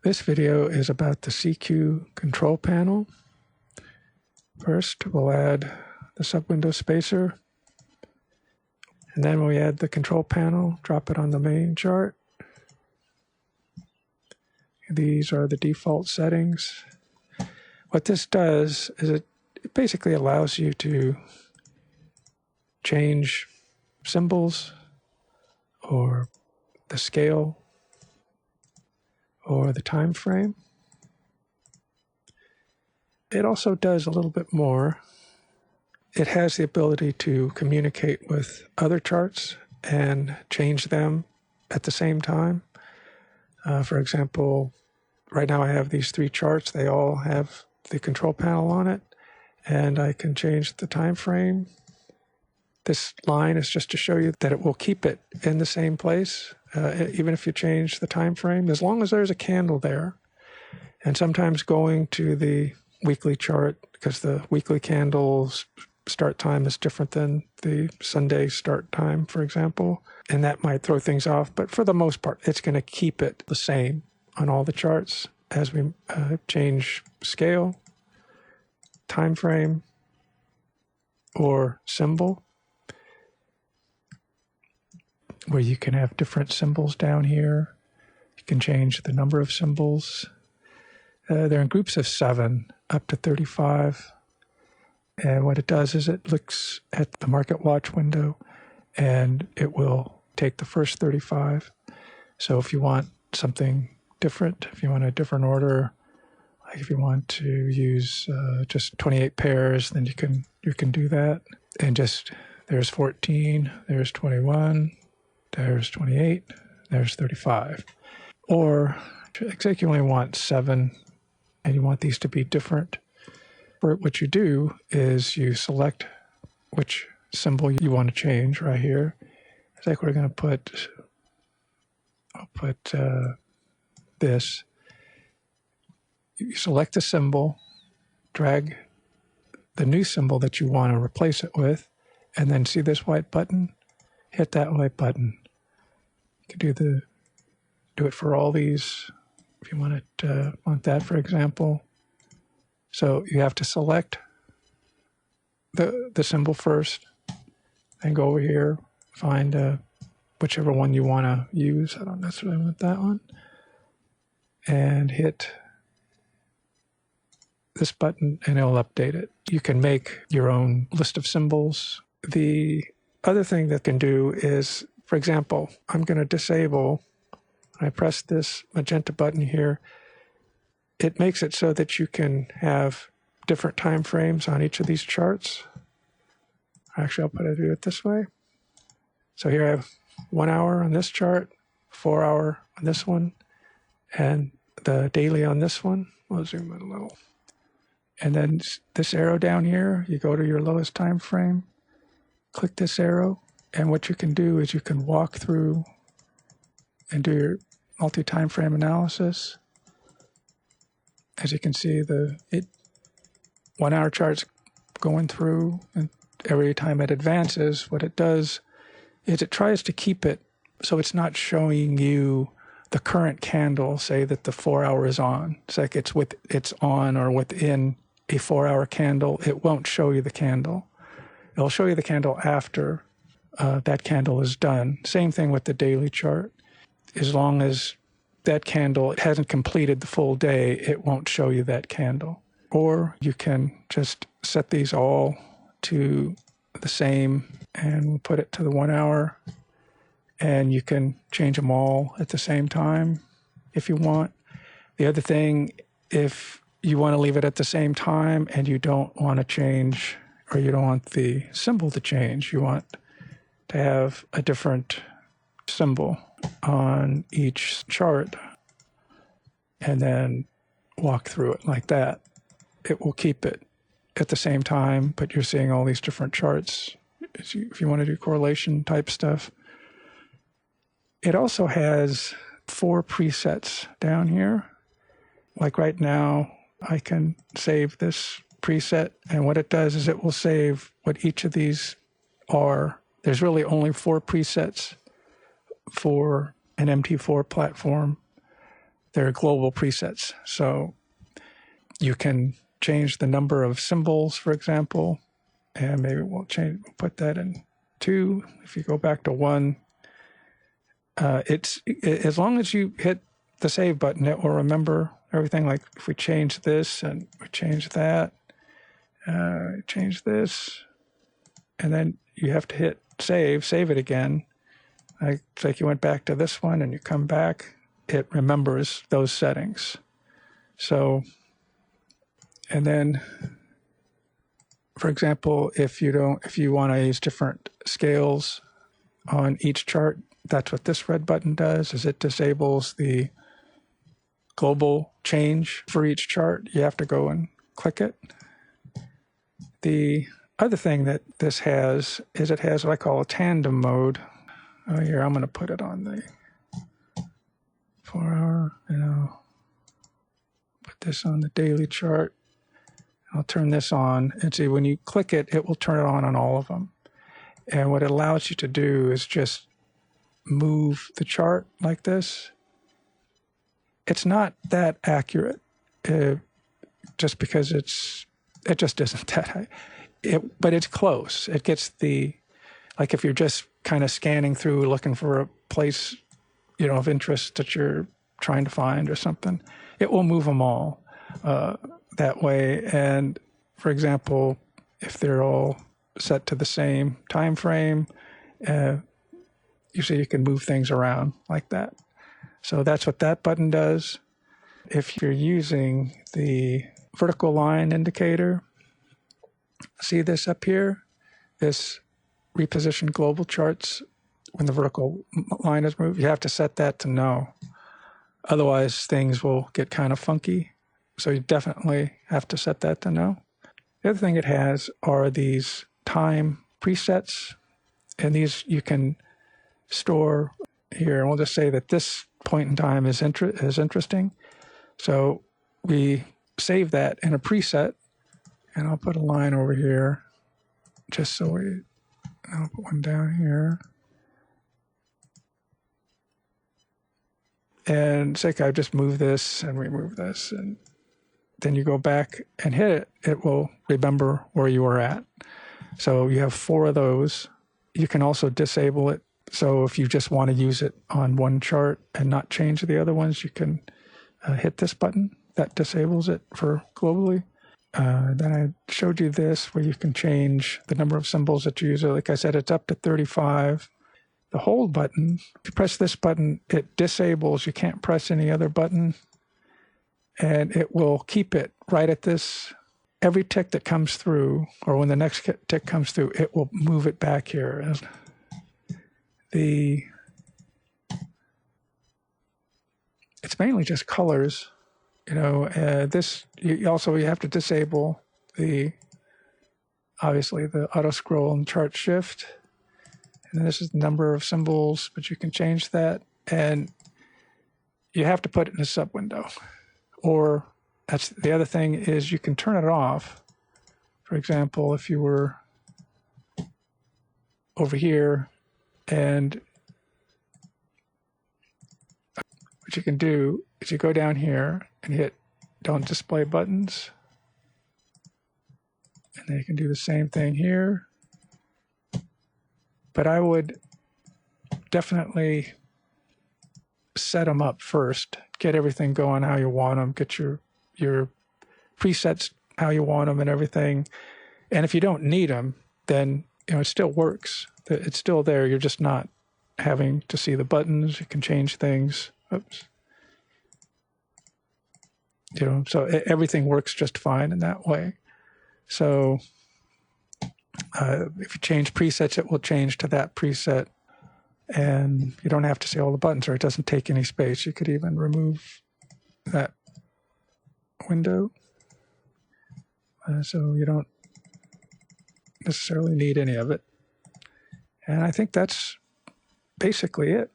This video is about the cQ-Control panel. First, we'll add the sub-window spacer. And then we add the control panel, drop it on the main chart. These are the default settings. What this does is it basically allows you to change symbols or the scale or the time frame. It also does a little bit more. It has the ability to communicate with other charts and change them at the same time. For example, right now I have these three charts. They all have the control panel on it, and I can change the time frame. This line is just to show you that it will keep it in the same place, even if you change the time frame, as long as there's a candle there. And sometimes going to the weekly chart, because the weekly candles start time is different than the Sunday start time, for example, and that might throw things off. But for the most part, it's going to keep it the same on all the charts as we change scale, time frame, or symbol, where you can have different symbols down here. You can change the number of symbols. They're in groups of 7 up to 35. And what it does is it looks at the market watch window and it will take the first 35. So if you want something different, if you want a different order, like if you want to use just 28 pairs, then you can do that. And just there's 14, there's 21, there's 28, there's 35. Or say you only want 7 and you want these to be different. What you do is you select which symbol you want to change right here. It's like we're going to put, I'll put this. You select the symbol, drag the new symbol that you want to replace it with, and then see this white button? Hit that white button. You can do it for all these if you want that, for example. So you have to select the symbol first, and go over here, find whichever one you want to use. I don't necessarily want that one. And hit this button and it'll update it. You can make your own list of symbols. The other thing that can do is, for example, I'm going to disable, I press this magenta button here. It makes it so that you can have different time frames on each of these charts. Actually, I'll do it this way. So here I have 1 hour on this chart, 4 hour on this one, and the daily on this one. We'll zoom in a little. And then this arrow down here, you go to your lowest time frame, click this arrow, and what you can do is you can walk through and do your multi-time frame analysis. As you can see, the 1 hour chart's going through, and every time it advances, what it does is it tries to keep it so it's not showing you the current candle, say that the 4 hour is on. It's like it's on or within a 4 hour candle. It won't show you the candle. It'll show you the candle after that candle is done. Same thing with the daily chart. As long as that candle hasn't completed the full day, it won't show you that candle. Or you can just set these all to the same and we'll put it to the 1 hour, and you can change them all at the same time if you want. The other thing, if you want to leave it at the same time and you don't want to change, or you don't want the symbol to change, you want to have a different symbol on each chart and then walk through it like that. It will keep it at the same time, but you're seeing all these different charts if you want to do correlation type stuff. It also has 4 presets down here. Like right now, I can save this preset, and what it does is it will save what each of these are. There's really only 4 presets for an MT4 platform. they're global presets. So you can change the number of symbols, for example, and maybe we'll put that in 2. If you go back to 1, it's as long as you hit the save button, it will remember everything. Like if we change this and we change that, change this, and then you have to hit save it again. It's like you went back to this one and you come back, it remembers those settings. So, and then, for example, if you want to use different scales on each chart, that's what this red button does, is it disables the global change for each chart. You have to go and click it. The other thing that this has is it has what I call a tandem mode. Here, I'm going to put it on the 4-hour, and I'll put this on the daily chart. I'll turn this on, and see when you click it, it will turn it on all of them. And what it allows you to do is just move the chart like this. It's not that accurate, just because it just isn't that high. But it's close. It gets like if you're just kind of scanning through looking for a place, of interest that you're trying to find or something, it will move them all that way. And for example, if they're all set to the same time frame, usually you can move things around like that. So that's what that button does. If you're using the vertical line indicator, see this up here? This reposition global charts, when the vertical line is moved, you have to set that to no. Otherwise, things will get kind of funky. So you definitely have to set that to no. The other thing it has are these time presets, and these you can store here. And we'll just say that this point in time is interesting. So we save that in a preset, and I'll put a line over here just so I'll put one down here. And say I just move this and remove this, and then you go back and hit it, it will remember where you were at. So you have 4 of those. You can also disable it. So if you just want to use it on one chart and not change the other ones, you can hit this button. That disables it for globally. Then I showed you this where you can change the number of symbols that you use. Like I said, it's up to 35. The hold button, if you press this button, it disables. You can't press any other button. And it will keep it right at this. Every tick that comes through, or when the next tick comes through, it will move it back here. It's mainly just colors. This you have to disable obviously the auto scroll and chart shift. And this is the number of symbols, but you can change that. And you have to put it in a sub window. Or that's the other thing is you can turn it off. For example, if you were over here, and what you can do is you go down here and hit don't display buttons. And then you can do the same thing here. But I would definitely set them up first. Get everything going how you want them. Get your presets how you want them and everything. And if you don't need them, then it still works. It's still there. You're just not having to see the buttons. You can change things. Oops. So everything works just fine in that way. So if you change presets, it will change to that preset. And you don't have to see all the buttons, or it doesn't take any space. You could even remove that window. So you don't necessarily need any of it. And I think that's basically it.